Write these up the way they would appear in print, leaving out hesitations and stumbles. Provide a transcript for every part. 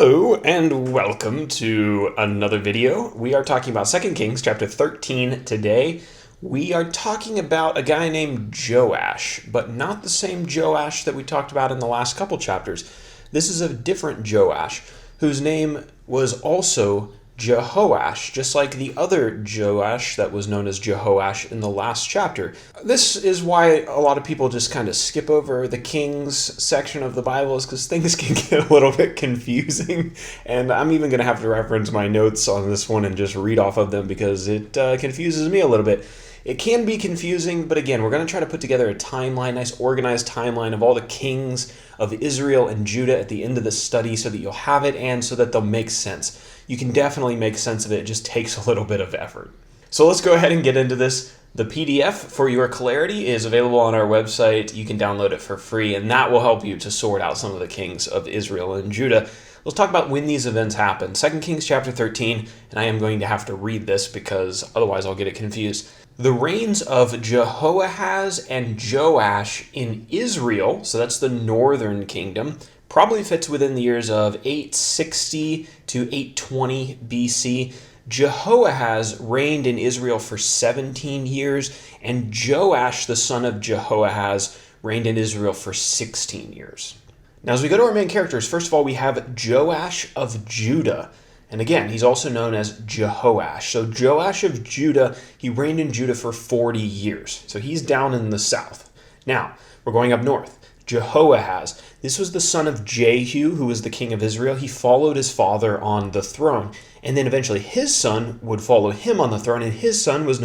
Hello and welcome to another video. We are talking about 2 Kings chapter 13 today. We are talking about a guy named Joash, but not the same Joash that we talked about in the last couple chapters. This is a different Joash, whose name was also Jehoash, just like the other Joash that was known as Jehoash in the last chapter. This is why a lot of people just kind of skip over the Kings section of the Bible, is because things can get a little bit confusing, and I'm even going to have to reference my notes on this one and just read off of them because it confuses me a little bit. It can be confusing, but again, we're going to try to put together a timeline, nice organized timeline of all the kings of Israel and Judah at the end of the study so that you'll have it and so that they'll make sense. You can definitely make sense of it. It just takes a little bit of effort. So let's go ahead and get into this. The PDF for your clarity is available on our website. You can download it for free, and that will help you to sort out some of the kings of Israel and Judah. Let's talk about when these events happen. 2 Kings chapter 13, and I am going to have to read this because otherwise I'll get it confused. The reigns of Jehoahaz and Joash in Israel, so that's the northern kingdom, probably fits within the years of 860 to 820 BC. Jehoahaz reigned in Israel for 17 years, and Joash, the son of Jehoahaz, reigned in Israel for 16 years. Now, as we go to our main characters, first of all, we have Joash of Judah. And again, he's also known as Jehoash. So Joash of Judah, he reigned in Judah for 40 years. So he's down in the south. Now, we're going up north. Jehoahaz. This was the son of Jehu, who was the king of Israel. He followed his father on the throne. And then eventually his son would follow him on the throne. And his son's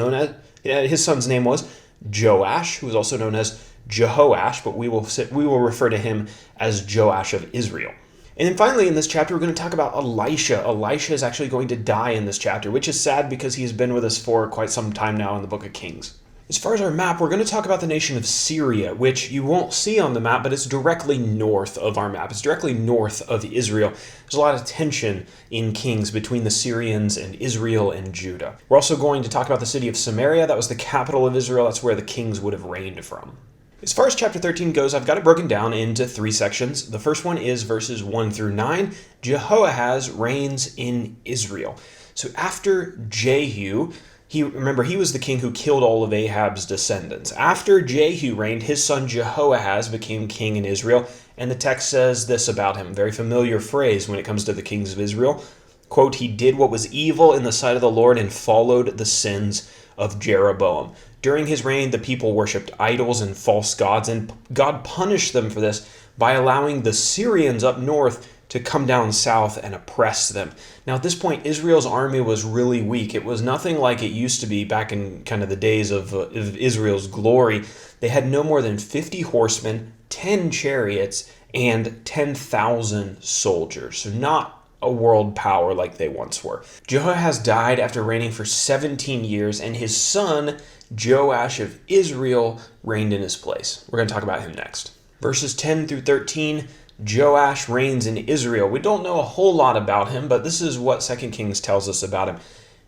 name was Joash, who was also known as Jehoash, but we will refer to him as Joash of Israel. And then finally in this chapter, we're going to talk about Elisha. Elisha is actually going to die in this chapter, which is sad because he's been with us for quite some time now in the book of Kings. As far as our map, we're going to talk about the nation of Syria, which you won't see on the map, but it's directly north of our map. It's directly north of Israel. There's a lot of tension in Kings between the Syrians and Israel and Judah. We're also going to talk about the city of Samaria. That was the capital of Israel. That's where the kings would have reigned from. As far as chapter 13 goes, I've got it broken down into 3 sections. The first one is verses 1 through 9. Jehoahaz reigns in Israel. So after Jehu, he was the king who killed all of Ahab's descendants. After Jehu reigned, his son Jehoahaz became king in Israel, and the text says this about him, very familiar phrase when it comes to the kings of Israel. Quote, he did what was evil in the sight of the Lord and followed the sins of Jeroboam. During his reign, the people worshipped idols and false gods, and God punished them for this by allowing the Syrians up north to come down south and oppress them. Now, at this point, Israel's army was really weak. It was nothing like it used to be back in kind of the days of Israel's glory. They had no more than 50 horsemen, 10 chariots, and 10,000 soldiers. So not a world power like they once were. Jehoahaz died after reigning for 17 years, and his son, Joash of Israel, reigned in his place. We're going to talk about him next. Verses 10 through 13, Joash reigns in Israel. We don't know a whole lot about him, but this is what 2 Kings tells us about him.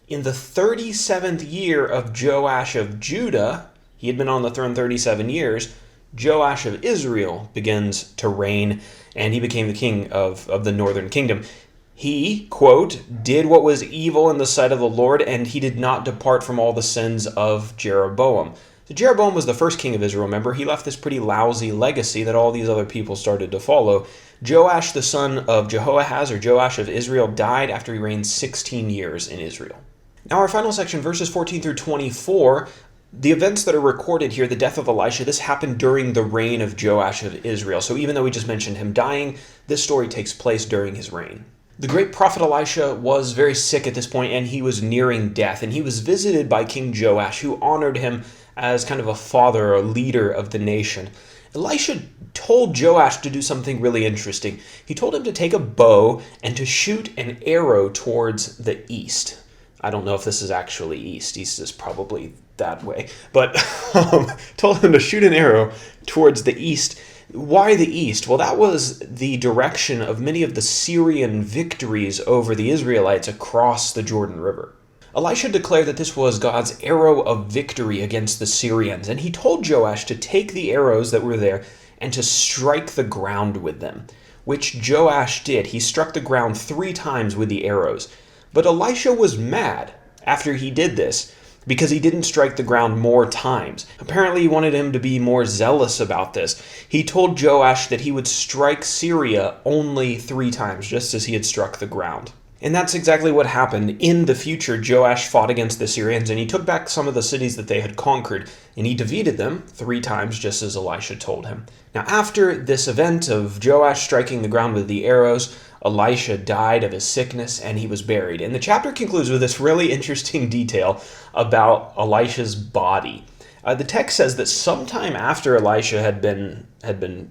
In the 37th year of Joash of Judah, he had been on the throne 37 years, Joash of Israel begins to reign, and he became the king of the northern kingdom. He, quote, did what was evil in the sight of the Lord, and he did not depart from all the sins of Jeroboam. So Jeroboam was the first king of Israel, remember? He left this pretty lousy legacy that all these other people started to follow. Joash, the son of Jehoahaz, or Joash of Israel, died after he reigned 16 years in Israel. Now our final section, verses 14 through 24, the events that are recorded here, the death of Elisha, this happened during the reign of Joash of Israel. So even though we just mentioned him dying, this story takes place during his reign. The great prophet Elisha was very sick at this point, and he was nearing death, and he was visited by King Joash, who honored him as kind of a father or a leader of the nation. Elisha told Joash to do something really interesting. He told him to take a bow and to shoot an arrow towards the east. I don't know if this is actually east. East is probably that way. But told him to shoot an arrow towards the east. Why the east? Well, that was the direction of many of the Syrian victories over the Israelites across the Jordan River. Elisha declared that this was God's arrow of victory against the Syrians, and he told Joash to take the arrows that were there and to strike the ground with them. which Joash did. He struck the ground 3 times with the arrows. But Elisha was mad after he did this, because he didn't strike the ground more times. Apparently, he wanted him to be more zealous about this. He told Joash that he would strike Syria only 3 times, just as he had struck the ground. And that's exactly what happened. In the future, Joash fought against the Syrians, and he took back some of the cities that they had conquered, and he defeated them 3 times, just as Elisha told him. Now, after this event of Joash striking the ground with the arrows, Elisha died of his sickness, and he was buried. And the chapter concludes with this really interesting detail about Elisha's body. The text says that sometime after Elisha had been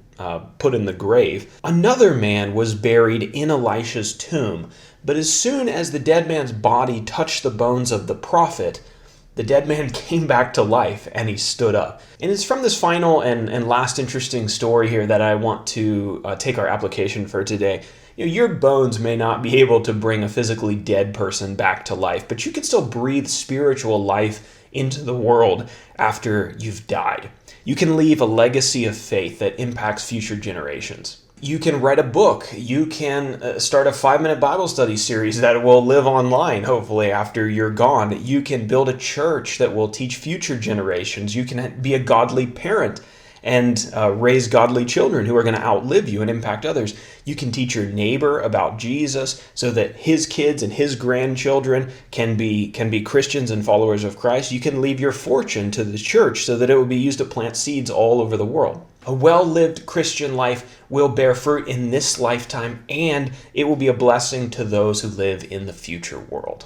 put in the grave, another man was buried in Elisha's tomb. But as soon as the dead man's body touched the bones of the prophet, the dead man came back to life and he stood up. And it's from this final and last interesting story here that I want to take our application for today. Your bones may not be able to bring a physically dead person back to life, but you can still breathe spiritual life into the world after you've died. You can leave a legacy of faith that impacts future generations. You can write a book. You can start a 5-minute Bible study series that will live online, hopefully, after you're gone. You can build a church that will teach future generations. You can be a godly parent and raise godly children who are going to outlive you and impact others. You can teach your neighbor about Jesus so that his kids and his grandchildren can be Christians and followers of Christ. You can leave your fortune to the church so that it will be used to plant seeds all over the world. A well-lived Christian life will bear fruit in this lifetime, and it will be a blessing to those who live in the future world.